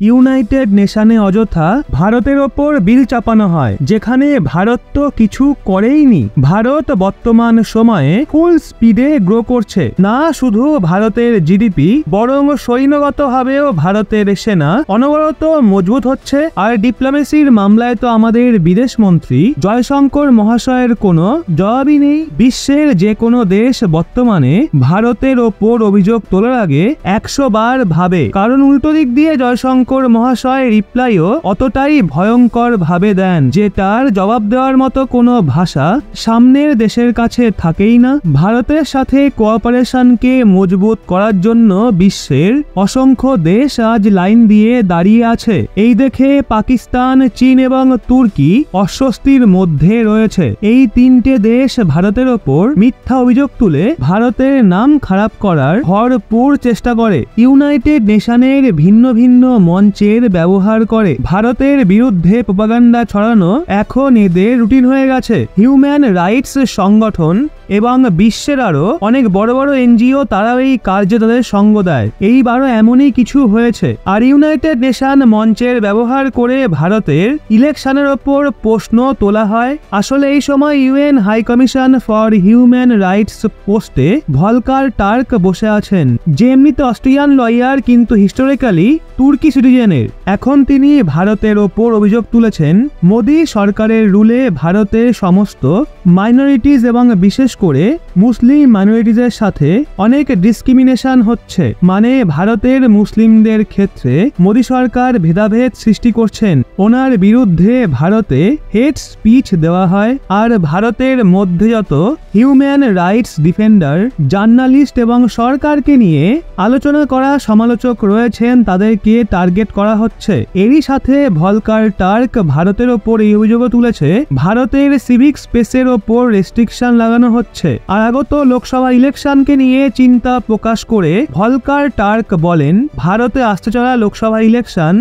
United নেশনে অযথা ভারতের ওপর বিল চাপানো হয়, যেখানে ভারত তো কিছু করেইনি। ভারত বর্তমান সময়ে ফুল স্পিডে গ্রো করছে। না শুধু ভারতের জিডিপি, বরং সৈন্যগতভাবেও ভারতের সেনা অনবরত মজবুত হচ্ছে। আর ডিপ্লোমেসির মামলায় তো আমাদের বিদেশ মন্ত্রী জয়শঙ্কর মহাশয়ের কোনো জবাবই নেই। বিশ্বের যে কোনো দেশ বর্তমানে ভারতের ওপর অভিযোগ তোলার আগে 100 বার ভাবে, কারণ উল্টো দিক দিয়ে জয়শঙ্কর মহাশয় রিপ্লাইও অতটাই ভয়ঙ্কর ভাবে দেন যে তার জবাব দেওয়ার মতো কোনো ভাষা সামনের দেশের কাছে থাকেই না। ভারতের সাথে কোঅপারেশনকে মজবুত করার জন্য বিশ্বের অসংখ্য দেশ আজ লাইন দিয়ে দাঁড়িয়ে আছে। এই দেখে পাকিস্তান, চীন এবং তুর্কি অস্বস্তির মধ্যে রয়েছে। এই তিনটে দেশ ভারতের ওপর মিথ্যা অভিযোগ তুলে ভারতের নাম খারাপ করার ভরপুর চেষ্টা করে। ইউনাইটেড নেশনের ভিন্ন ভিন্ন মঞ্চের ব্যবহার করে ভারতের বিরুদ্ধে প্রোপাগান্ডা ছড়ানো এখন এদের রুটিন হয়ে গেছে। হিউম্যান রাইটস সংগঠন এবং বিশ্বের আরো অনেক বড় বড় এনজিও তারাও এই কার্যে তাদের সঙ্গ দেয়। এইবারও এমনই কিছু হয়েছে। আর ইউনাইটেড নেশন মঞ্চের ব্যবহার করে ভারতের ইলেকশনের ওপর প্রশ্ন তোলা হয়। আসলে এই সময় UN high commission for human rights পোস্টে ভলকার টার্ক বসে আছেন, যে এমনিতে অস্ট্রিয়ান লয়ার কিন্তু হিস্টোরিক্যালি তুর্কি সিটিজেনের। এখন তিনি ভারতের ওপর অভিযোগ তুলেছেন মোদী সরকারের রুলে ভারতের সমস্ত মাইনরিটিজ এবং বিশেষ করে মুসলিম মাইনরিটিজের সাথে অনেক ডিসক্রিমিনেশন হচ্ছে। মানে ভারতের মুসলিমদের ক্ষেত্রে মোদী সরকার ভেদাভেদ সৃষ্টি করছেন। ওনার বিরুদ্ধে ভারতে হেট স্পিচ দেওয়া হয়। আর ভারতের মধ্যে যত হিউম্যান রাইটস ডিফেন্ডার, জার্নালিস্ট এবং সরকারকে নিয়ে আলোচনা করা সমালোচক রয়েছেন তাদেরকে টার্গেট করা হচ্ছে। এরই সাথে ভলকার টার্ক ভারতের ওপর এই অভিযোগও তুলেছে ভারতের সিভিক স্পেসের ওপর রেস্ট্রিকশন লাগানো হচ্ছে। আর আগত লোকসভা ইলেকশনকে নিয়ে চিন্তা প্রকাশ করে ভলকার টার্ক বলেন, ভারতে আসতে চলা লোকসভা ইলেকশন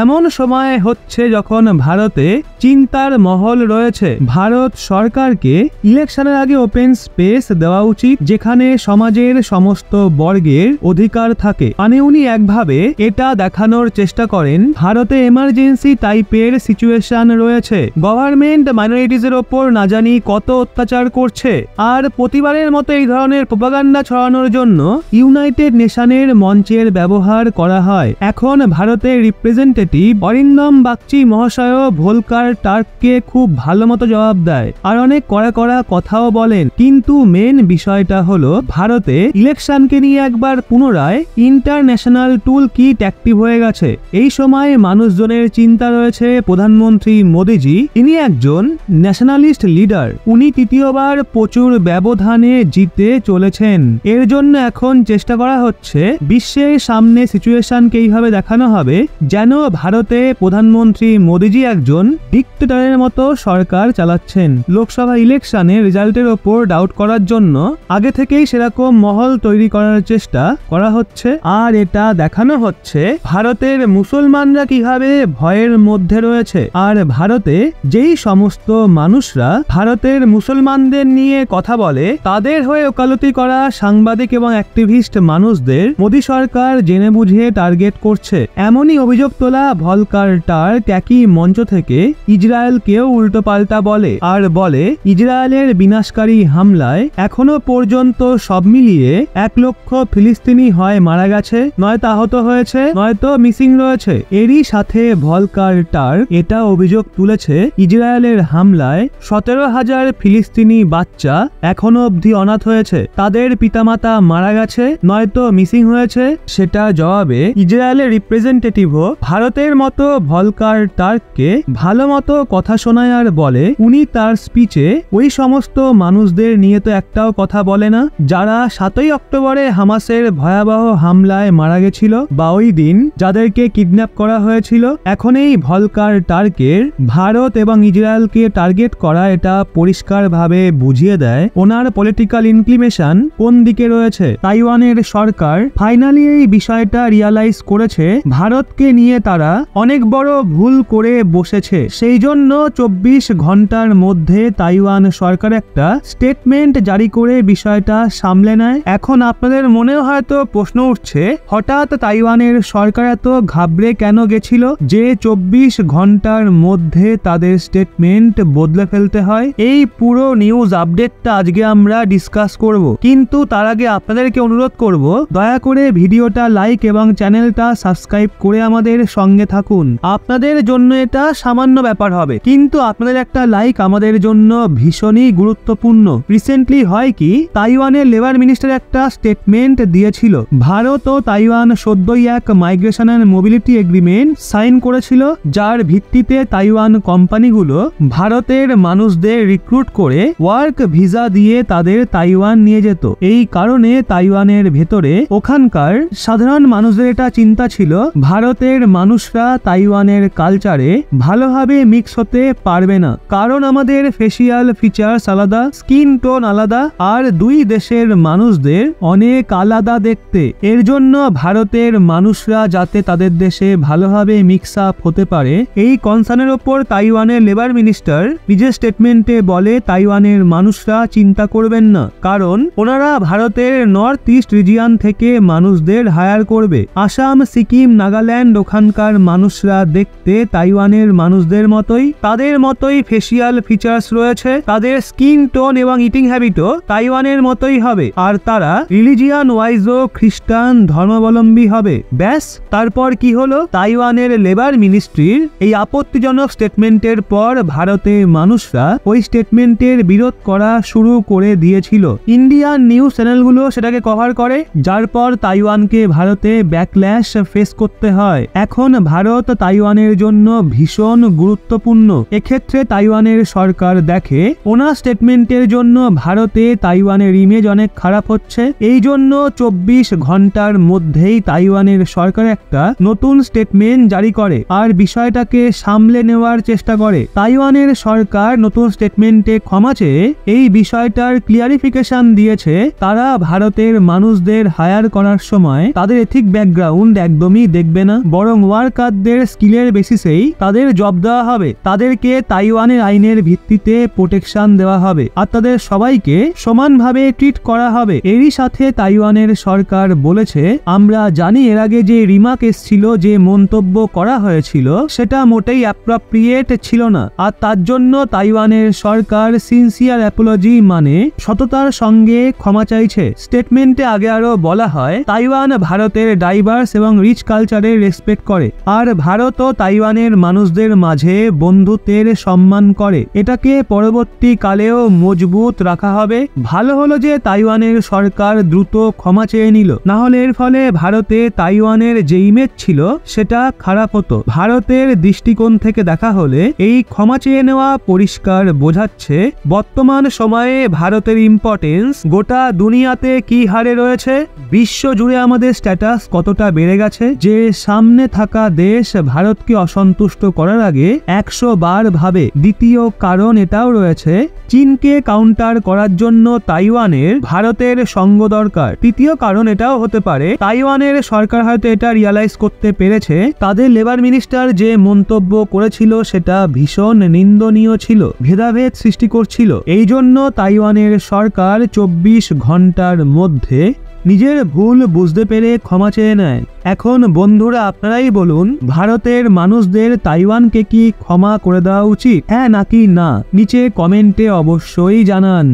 এমন সময় হচ্ছে যখন ভারতে চিন্তার মহল রয়েছে। ভারত সরকারকে ইলেকশনের আগে ওপেন স্পেস দেওয়া উচিত, যেখানে সমাজের সমস্ত বর্গের অধিকার থাকে। মানে উনি একভাবে এটা দেখানোর চেষ্টা করেন ভারতে এমার্জেন্সি টাইপের সিচুয়েশন রয়েছে। গভর্নমেন্ট মাইনরিটিজের ওপর না জানি কত অত্যাচার করছে। আর প্রতিবারের মতো এই ধরনের প্রোপাগান্ডা ছড়ানোর জন্য ইউনাইটেড নেশনের মঞ্চের ব্যবহার করা হয়। এখন ভারতের রিপ্রেজেন্টেটিভ অরিন্দম বাগচি মহাশয় ভলকার টার্ককে খুব ভালো মতো জবাব দেয় আর অনেক কড়া কড়া কথাও বলেন। কিন্তু মেন বিষয়টা হলো ভারতে ইলেকশনকে নিয়ে একবার পুনরায় ইন্টারন্যাশনাল টুল কিট অ্যাক্টিভ হয়ে গেছে। এই সময় মানুষজনের চিন্তা রয়েছে প্রধানমন্ত্রী মোদীজি, তিনি একজন ন্যাশনালিস্ট লিডার। উনি তৃতীয়বার প্রচুর ব্যবধানে জিতে চলেছেন। এর জন্য এখন চেষ্টা করা হচ্ছে বিশ্বের সামনে সিচুয়েশনকে এইভাবে দেখানো হবে যেন ভারতে প্রধানমন্ত্রী মোদীজি একজন ডিক্টেটরের মতো সরকার চালাচ্ছেন। লোকসভা ইলেকশনের রেজাল্টের ওপর ডাউট করার জন্য আগে থেকেই সেরকম মহল তৈরি করার চেষ্টা করা হচ্ছে। আর এটা দেখানো হচ্ছে ভারতের মুসলমানরা কিভাবে ভয়ের মধ্যে রয়েছে। আর ভারতে যেই সমস্ত মানুষরা ভারতের মুসলমানদের নিয়ে কথা বলে, তাদের হয়ে ওকালতি করা সাংবাদিক এবং অ্যাক্টিভিস্ট মানুষদের মোদী সরকার জেনে বুঝে টার্গেট করছে। এমনই অভিযোগ তোলা ভলকার টার্ক একই মঞ্চ থেকে ইসরায়েলকেও উল্টো পাল্টা বলে। আর বলে ইসরায়েলের বিনাশকারী হামলায় এখনো পর্যন্ত সব মিলিয়ে 1 লক্ষ ফিলিস্তিনি হয় মারা গেছে, নয়তো আহত হয়েছে, নয়তো মিসিং রয়েছে। এরই সাথে ভলকার টার্ক এটা অভিযোগ তুলেছে ইসরায়েলের হামলায় 17,000 ফিলিস্তিনি বাচ্চা এখনো অবধি অনাথ হয়েছে, তাদের পিতামাতা মারা গেছে, নয়তো মিসিং হয়েছে। সেটা জবাবে ইসরায়েলের রিপ্রেজেন্টেটিভও ভারতের মতো ভলকার টার্ককে ভালো মতো কথা শোনায় আর বলে উনি তার স্পিচে ওই সমস্ত মানুষদের নিয়ে তো একটাও কথা বলে না যারা 7ই অক্টোবরে হামাসের ভয়াবহ হামলায় মারা গেছিল, বা ওই দিন যাদেরকে কিডন্যাপ করা হয়েছিল। এখন এই ভলকার টার্কের ভারত এবং ইসরায়েলকে টার্গেট করা এটা পরিষ্কারভাবে বুঝিয়ে দেয় ওনার পলিটিক্যাল ইনক্লিনেশন কোন দিকে রয়েছে। তাইওয়ানের সরকার ফাইনালি এই বিষয়টা রিয়ালাইজ করেছে ভারতকে নিয়ে তারা অনেক বড় ভুল করে বসেছে। সেই জন্য 24 ঘন্টার মধ্যে তাইওয়ান সরকার একটা স্টেটমেন্ট জারি করে বিষয়টা সামলে নেয়। এখন আপনাদের মনেও হয়তো প্রশ্ন উঠছে, হঠাৎ তাইওয়ানের সরকার এত ঘাবড়ে কেন গেছিল যে 24 ঘন্টার মধ্যে তাদের স্টেটমেন্ট বদলে ফেলতে হয়? এই পুরো নিউজ আপডেটটা আজকে আমরা ডিসকাস করব, কিন্তু তার আগে আপনাদেরকে অনুরোধ করব দয়া করে ভিডিওটা লাইক এবং চ্যানেলটা সাবস্ক্রাইব করে আমাদের সঙ্গে থাকুন। আপনাদের জন্য এটা সামান্য ব্যাপার হবে, কিন্তু আপনাদের একটা লাইক আমাদের জন্য ভীষণই গুরুত্বপূর্ণ। রিসেন্টলি হয় কি, তাইওয়ানের লেবার মিনিস্টার একটা স্টেটমেন্ট দিয়েছিল। ভারত ও তাইওয়ান সদ্যই এক migration and mobility agreement sign করেছিল, যার ভিত্তিতে তাইওয়ান কোম্পানিগুলো ভারতের মানুষদের রিক্রুট করে ওয়ার্ক ভিসা দিয়ে তাদের তাইওয়ান নিয়ে যেত। এই কারণে তাইওয়ানের ভেতরে ওখানকার সাধারণ মানুষদের এটা চিন্তা ছিল, ভারতের মানুষরা তাইওয়ানের কালচারে ভালোভাবে মিক্স হতে পারবে না, কারণ আমাদের ফেসিয়াল ফিচার্স আলাদা, স্কিন টোন আলাদা, আর দুই দেশের মানুষদের অনেক আলাদা দেখতে। এর জন্য ভারতের মানুষরা যাতে তাদের দেশে ভালোভাবে মিক্স আপ হতে পারে, এই কনসার্নের ওপর তাইওয়ানের লেবার মিনিস্টার নিজের স্টেটমেন্টে বলে তাইওয়ানের মানুষরা চিন্তা করবেন না, কারণ ওনারা ভারতের নর্থ ইস্ট রিজিয়ন থেকে মানুষদের হায়ার করবে। আসাম, সিকিম, নাগাল্যান্ড ওখানকার মানুষরা দেখতে তাইওয়ানের মানুষদের মতোই, তাদের মতোই ফেসিয়াল ফিচার্স রয়েছে, তাদের স্কিন টোন এবং ইটিং হ্যাবিটও তাইওয়ানের মতোই হবে, আর তারা রিলিজিয়ান ওয়াইজও খ্রিস্টান ধর্মাবলম্বী হবে। ব্যাস, তারপর কি হলো, তাইওয়ানের লেবার মিনিস্ট্রির এই আপত্তিজনক স্টেটমেন্টের পর ভারতে মানুষরা ওই স্টেটমেন্টের বিরোধ করা শুরু করে দিয়েছিল। ইন্ডিয়ান নিউজ চ্যানেলগুলো সেটাকে কভার করে, যার পর তাইওয়ানকে ভারতে ব্যাকল্যাশ ফেস করতে হয়। এখন ভারত তাইওয়ানের জন্য ভীষণ গুরুত্বপূর্ণ। এক্ষেত্রে তাইওয়ানের সরকার দেখে ওনার স্টেটমেন্টের জন্য ভারতে তাইওয়ানের ইমেজ অনেক খারাপ হচ্ছে, এই জন্য 24 ঘন্টার মধ্যেই তাইওয়ানের সরকার একটা নতুন স্টেটমেন্ট জারি করে আর বিষয়টাকে সামলে নেওয়ার চেষ্টা করে। তাইওয়ানের সরকার নতুন স্টেটমেন্টে ক্ষমা চেয়ে এই বিষয়টার ক্লিয়ারিফিকেশন দিয়েছে, তারা ভারতের মানুষদের হায়ার করার সময় তাদের এথিক ব্যাকগ্রাউন্ড একদমই দেখবে না, বরং ওয়ার্কারদের স্কিলের বেসিসেই তাদের জব দেওয়া হবে, তাদেরকে তাইওয়ানের আইনের ভিত্তিতে প্রোটেকশন দেওয়া হবে, আর তাদের সবাইকে সমানভাবে ট্রিট করা হবে। এরই সাথে তাইওয়ানের সরকার বলেছে, আমরা জানি এর আগে যে রিমার্ক এসেছিল, যে মন্তব্য করা হয়েছিল, সেটা মোটেই অ্যাপ্রোপ্রিয়েট ছিল না, আর তার জন্য তাইওয়ানের সরকার সিনসিয়ার অ্যাপোলজি মানে সততার সঙ্গে ক্ষমা চাইছে। স্টেটমেন্টে আগে আরো বলা হয়, তাইওয়ান ভারতের ডাইভার্স এবং রিচ কালচারের রেসপেক্ট করে, আর ভারত ও তাইওয়ানের মানুষদের মাঝে বন্ধুত্বের সম্মান করে, এটাকে পরবর্তীকালেও মজবুত রাখা হবে। ভালো হলো যে তাইওয়ানের সরকার দ্রুত ক্ষমা চেয়ে নিল, না হলে এর ফলে ভারতে তাইওয়ানের যে ইমেজ ছিল সেটা খারাপ হতো। ভারতের দৃষ্টিকোণ থেকে দেখা হলে এই ক্ষমা চেয়ে নেওয়া পরিষ্কার বোঝাচ্ছে বর্তমান সময়ে ভারতের ইম্পর্টেন্স গোটা দুনিয়াতে কি হারে রয়েছে, বিশ্ব জুড়ে আমাদের স্ট্যাটাস কতটা বেড়ে গেছে, যে সামনে থাকা দেশ ভারতকে অসন্তুষ্ট করার আগে 100 বার ভাবে। দ্বিতীয় কারণ এটাও রয়েছে, চীনকে কাউন্টার করার জন্য তাইওয়ানের ভারতের সঙ্গ দরকার। তৃতীয় কারণ এটাও হতে পারে, তাইওয়ানের সরকার হয়তো এটা রিয়ালাইজ করতে পেরেছে, তাদের লেবার মিনিস্টার যে মন্তব্য করেছিল সেটা ভীষণ নিন্দনীয় ছিল, ভেদাভেদ সৃষ্টি করছিল, এই জন্য তাইওয়ানের সরকার 24 ঘন্টার মধ্যে নিজের ভুল বুঝতে পেরে ক্ষমা চেয়ে নেয়। এখন বন্ধুরা আপনারাই বলুন, ভারতের মানুষদের তাইওয়ানকে কি ক্ষমা করে দেওয়া উচিত, হ্যাঁ নাকি না? নিচে কমেন্টে অবশ্যই জানান।